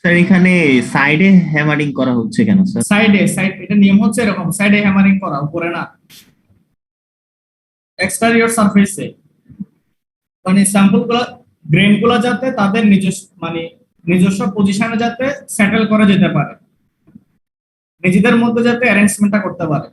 স্যার এখানে সাইডে হ্যামারিং করা হচ্ছে কেন স্যার? সাইড এটা নিয়ম হচ্ছে এরকম, সাইডে হ্যামারিং করা, উপরে না, এক্সটেরিয়র সারফেসে, মানে স্যাম্পল গুলা, গ্রেন গুলা যাতে তাদের নিজস্ব পজিশনে যাতে সেটেল করা যেতে পারে, নিজেদের মধ্যে যাতে অ্যারেঞ্জমেন্টটা করতে পারে।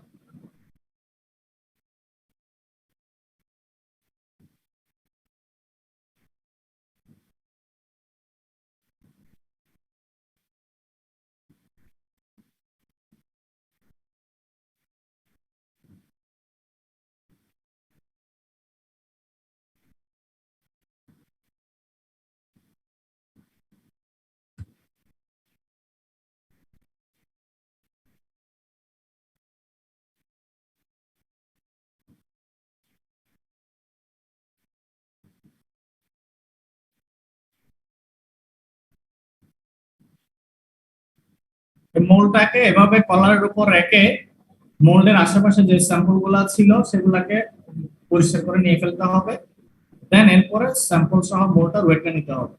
মোল্ডটাকে এভাবে কলারের উপর রেখে মোল্ডের আশেপাশে যে স্যাম্পল গুলা ছিল সেগুলাকে পরিষ্কার করে নিয়ে ফেলতে হবে, দেন এরপরে স্যাম্পল সহ মোল্ডটা ওয়েটটা নিতে হবে।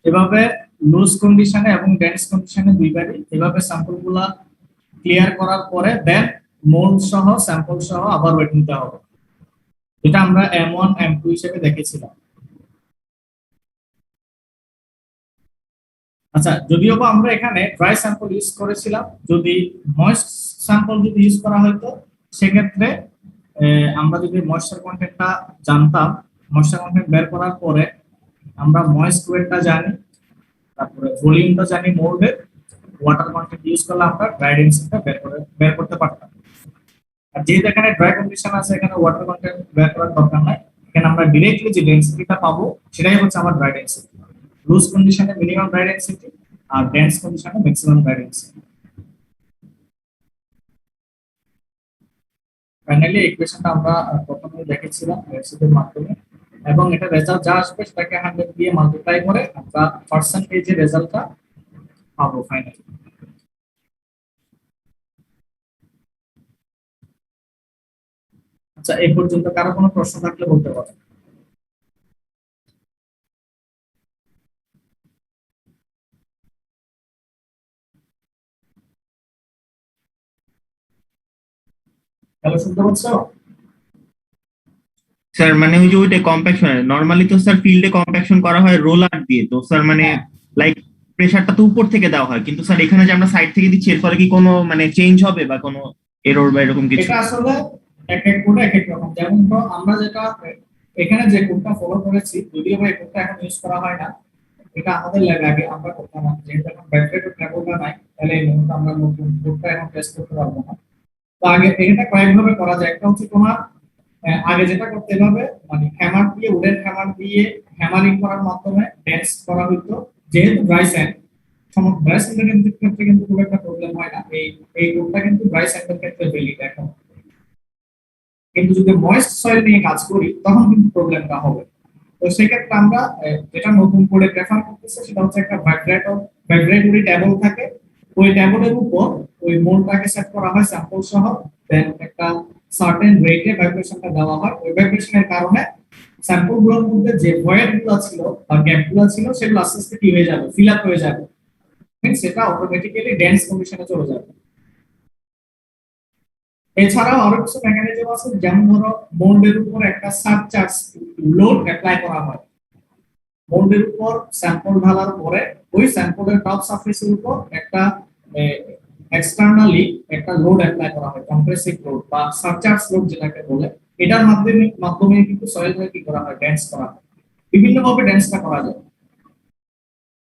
এভাবে লুজ কন্ডিশনে এবং ডেন্স কন্ডিশনে দুইবারই এভাবে স্যাম্পল গুলা ক্লিয়ার করার পরে দেন মোল্ড সহ স্যাম্পল সহ আবার ওয়েট নিতে হবে, যেটা আমরা M1 M2 হিসেবে দেখেছিলাম। আচ্ছা, যদিও বা আমরা এখানে ড্রাই স্যাম্পল ইউজ করেছিলাম, যদি ময়েস্ট স্যাম্পল যদি ইউজ করা হতো সেক্ষেত্রে আমরা যদি ময়েশ্চার কন্টেন্টটা জানতাম, ময়েশ্চার কন্টেন্ট বের করার পরে আমরা ময়েস্ট ওয়েটটা জানি, তারপরে ভলিউমটা জানি মোল্ডের, ওয়াটার কন্টেন্ট ইউজ করলে আমরা ড্রাই ডেনসিটিটা বের করতে পারতাম। আর যেহেতু এখানে ড্রাই কন্ডিশন আছে, এখানে ওয়াটার কন্টেন্ট বের করার দরকার নাই, এখানে আমরা ডিরেক্টলি যে ডেনসিটিটা পাবো সেটাই হচ্ছে আমার ড্রাই ডেনসিটি। লুজ কন্ডিশনে মিনিমাম ড্রাই ডেনসিটি আর ডেন্স কন্ডিশনে ম্যাক্সিমাম ড্রাই ডেনসিটি। ফাইনালি ইকুয়েশনটা আমরা প্রথমে দেখেছিলাম রেসিপির মাধ্যমে, এবং এটা রেজাল্ট যা আসবে সেটাকে 100 দিয়ে মাল্টিপ্লাই করে আমরা পার্সেন্টেজের রেজাল্টটা পাবো ফাইনালি। আচ্ছা, এই পর্যন্ত কারো কোনো প্রশ্ন থাকলে বলতে পারেন। হ্যালো, শুনতে পাচ্ছ? স্যার মানে ওই যে ওইটা কম্প্যাকশন, নরমালি তো স্যার ফিল্ডে কম্প্যাকশন করা হয় রোলার দিয়ে, তো স্যার মানে লাইক প্রেসারটা তো উপর থেকে দেওয়া হয়, কিন্তু স্যার এখানে যে আমরা সাইড থেকে দিচ্ছি এর ফলে কি কোনো মানে চেঞ্জ হবে বা কোনো এরর বা এরকম কিছু? এটা আসলে এক এক কোডে এক এক রকম। যেমন তো আমরা যেটা এখানে যে কোডটা ফলো করেছি, যদিও বা এই কোডটা এখন ইউজ করা হয় না, এটা আমাদের ল্যাবে আগে আমরা করতাম না, যেহেতু এখন ব্যাকগ্রাউন্ড ট্রাবলটা নাই, তাহলে এই মুহূর্তে আমরা নতুন কোডটা এখন টেস্ট করতে পারবো না। তো আগে এটা কয়েকভাবে করা যায়। একটা হচ্ছে তোমার আগে যেটা করতে হবে, মানে হ্যামার দিয়ে, উডেন হ্যামার দিয়ে হ্যামারিং করার মাধ্যমে ডেন্স করা হতো, যেহেতু ড্রাই স্যান্ড, ড্রাই স্যান্ডের ক্ষেত্রে কিন্তু খুব একটা প্রবলেম হয় না, এই কোডটা কিন্তু ড্রাই স্যান্ডের ক্ষেত্রে ভ্যালিড এখন। কিন্তু যদি ময়েস্ট সয়েল নিয়ে কাজ করি তখন কিন্তু প্রবলেমটা হবে। তো সেক্ষেত্রে আমরা যেটা নতুন করে প্রেফার করতেছি সেটা হচ্ছে একটা ভাইব্রেটরি ট্যাবল থাকে, ওই ট্যাবলের উপর ওই মোলটাকে সেট করা হয় স্যাম্পল সহ, দেন একটা সার্টেন রেটে ভাইব্রেশনটা দেওয়া হয়। ওই ভাইব্রেশনের কারণে স্যাম্পল গুলোর মধ্যে যে ভয়েড গুলো ছিল বা গ্যাপ গুলো ছিল সেগুলো আস্তে আস্তে কি হয়ে যাবে, ফিল আপ হয়ে যাবে, সেটা অটোমেটিক্যালি ডেন্স কন্ডিশনে চলে যাবে। এছাড়াও আরো কিছু মেকানিজম আছে, যেমন ধরো মোল্ডের উপর একটা সাবচার্জ লোড অ্যাপ্লাই করা হয়, মোল্ডের উপর স্যাম্পল ঢালার পরে ওই স্যাম্পলের টপ সারফেসের উপর একটা এক্সটারনালি একটা লোড অ্যাপ্লাই করা হয়, কম্প্রেসিভ লোড বা সাবচার্জ লোড যেটাকে বলে। এটার মাধ্যমে কিন্তু সয়েলকে কি করা হয়, ডেন্স করা হয়। বিভিন্ন ভাবে ডেন্সটা করা যায়।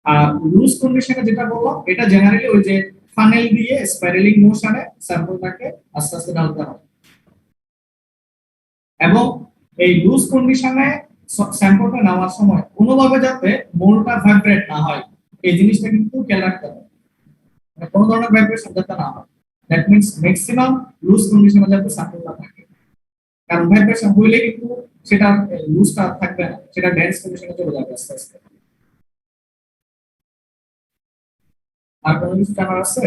আর লুজ কন্ডিশনে যেটা বললাম, এটা জেনারেলি ওই যে ফানেল দিয়ে স্পাইরালিং মোশনে স্যাম্পলটাকে আস্তে আস্তে ঢালতে হয়, এবং এই লুজ কন্ডিশনে স্যাম্পলটা নেওয়ার সময় কোনোভাবে যাতে মোলটা ভাইব্রেট না হয় এই জিনিসটা কিন্তু খেয়াল রাখতে হবে, মানে কোনো ধরনের ভাইব্রেশন যাতে না হয়। দ্যাট মিন্স ম্যাক্সিমাম লুজ কন্ডিশনে যাতে স্যাম্পলটা থাকে, কারণ ভাইব্রেশন হইলে কিন্তু সেটা লুজটা থাকবে না, সেটা ডেন্স কন্ডিশনে চলে যাবে আস্তে আস্তে। আর কোনো কিছু জানার আছে?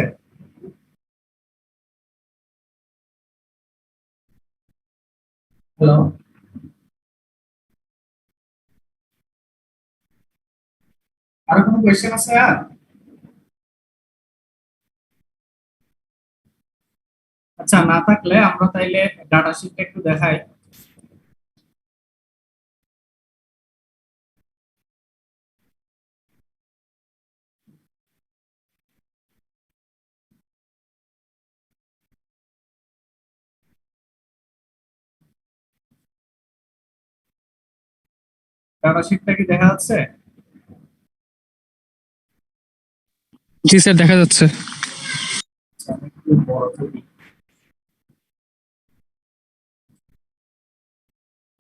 হ্যালো, আর কোনো কোয়েশ্চেন আছে আর? আচ্ছা, না থাকলে আমরা তাইলে ডাটা শিটটা একটু দেখাই। ডাটা শিটটা কি দেখা যাচ্ছে? জি স্যার দেখা যাচ্ছে। আচ্ছা, আমি একটু বড় করি।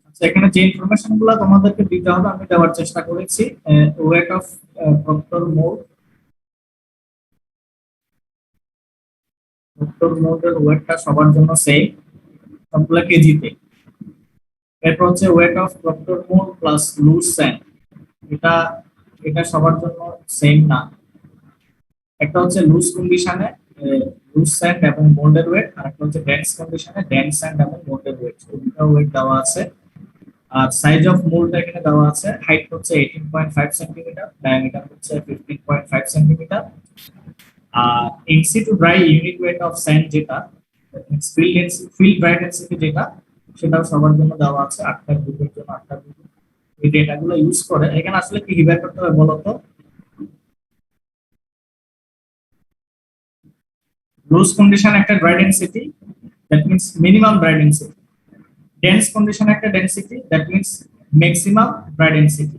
আচ্ছা, এখানে যে ইনফরমেশন গুলো তোমাদেরকে দিতে হবে আমি দেওয়ার চেষ্টা করেছি। ওয়েট অফ প্রক্টর মোডের ওয়েটটা সবার জন্য সেম, সবগুলা কেজিতে। এরপর হচ্ছে weight of proctor mould plus loose sand, এটা এটা সবার জন্য সেম না। একটা হচ্ছে লুজ কন্ডিশনে লুজ স্যান্ড এবং মোল্ডের ওয়েট, আর একটা হচ্ছে ডেন্স কন্ডিশনে ডেন্স স্যান্ড এবং মোল্ডের ওয়েট, দুটো ওয়েট দেওয়া আছে। আর সাইজ অফ মোল্ডটা এখানে দেওয়া আছে, হাইট হচ্ছে 18.5 সেন্টিমিটার, ডায়ামিটার হচ্ছে 15.5 সেন্টিমিটার। আর in situ dry unit weight of sand যেটা ফিল্ড ড্রাই ডেন্সিটি যেটা, সেটাও সবার জন্য দেওয়া আছে, 8টা গ্রুপের জন্য 8টা গ্রুপ। এই ডেটাগুলো ইউজ করে এখানে আসলে কি হিসাব করতে হবে বলতো? লুজ কন্ডিশন একটা dry density, that means minimum dry density. Dense condition একটা density, that means maximum dry density.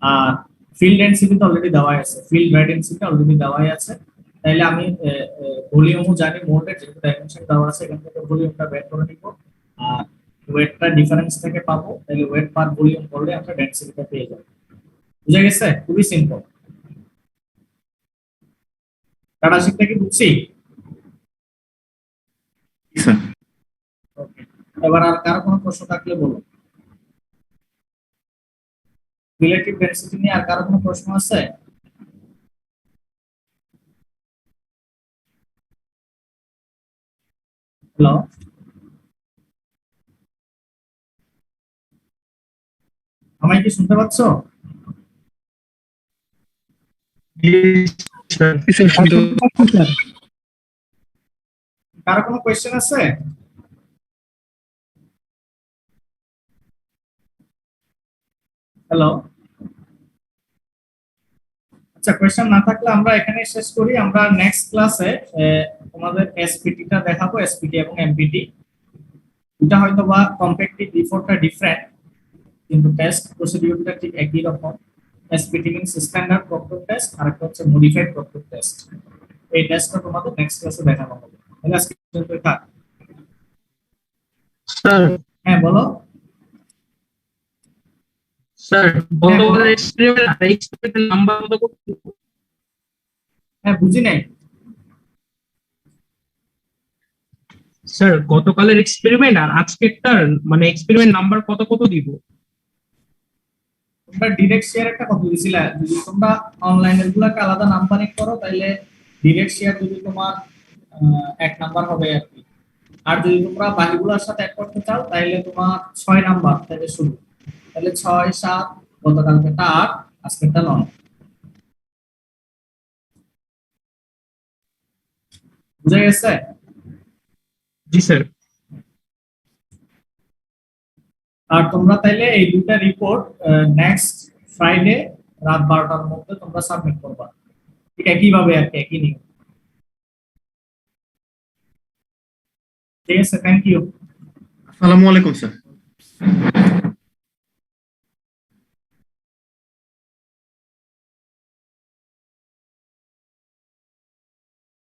আর ফিল্ড ডেন্সিটি তো অলরেডি দেওয়াই আছে, ফিল্ড ড্রাই ডেন্সিটি অলরেডি দেওয়াই আছে। তাইলে আমি ভলিউমও জানি, মোল্ডের যেহেতু ডাইমেনশন দেওয়া আছে এখান থেকে ভলিউমটা বের করে নিব। আর ওয়েটটা ডিফারেন্স থেকে পাবো, তাহলে ওয়েট পার ভলিউম করলে আমরা ডেন্সিটিটা পেয়ে যাবো। বুঝা গেছে? খুবই সিম্পল। ডাটা শিটটা কি বুঝছি? স্যার ওকে, এবার আর কারো কোনো প্রশ্ন থাকলে বলো। রিলেটিভ ডেন্সিটি নিয়ে আর কারো কোনো প্রশ্ন আছে? হ্যালো, আমায় কি শুনতে পাচ্ছ? স্যার জি স্যার শুনতে স্যার কারো কোনো কোয়েশ্চেন আছে? হ্যালো, আচ্ছা, কোয়েশ্চেন না থাকলে আমরা এখানে শেষ করি। আমরা নেক্সট ক্লাসে তোমাদের এসপিটিটা দেখাবো, এসপিটি এবং এমপিটি। এটা হয়তো বা কম্পিটিটিভ বিফোরটা ডিফারেন্ট, কিন্তু টেস্ট প্রসিডিউরটা ঠিক একই রকম। SPT means standard Proctor test, আর একটা হচ্ছে মডিফাইড প্রক্টর টেস্ট। এই টেস্টটা তোমাদের নেক্সট ক্লাসে দেখানো হবে। তাহলে আজকে পর্যন্তই থাক। স্যার হ্যাঁ বলো। স্যার গতকালের এক্সপেরিমেন্ট নাম্বার কত কত? হ্যাঁ, বুঝি নাই। স্যার গতকালের এক্সপেরিমেন্ট আর আজকেরটার মানে এক্সপেরিমেন্ট নাম্বার কত কত দিব? তোমরা ডিরেক্ট শেয়ার একটা কত দিছিলা? যদি তোমরা অনলাইনের গুলাকে আলাদা নাম্বারিং করো তাহলে ডিরেক্ট শেয়ার যদি তোমার 1 নাম্বার হবে আর কি। আর যদি তোমরা বাকিগুলোর সাথে অ্যাড করতে চাও তাহলে তোমার 6 নাম্বার থেকে শুরু। তাহলে 6, 7, গতকালকেরটা 8, আজকেরটা 9। বুঝা গেছে? জি স্যার। আর তোমরা তাইলে এই দুটা রিপোর্ট নেক্সট ফ্রাইডে রাত 12টার মধ্যে তোমরা সাবমিট করবা, ঠিক একইভাবে আর কি, একই নিয়ম। ঠিক আছে, থ্যাংক ইউ। আসসালামু আলাইকুম স্যার।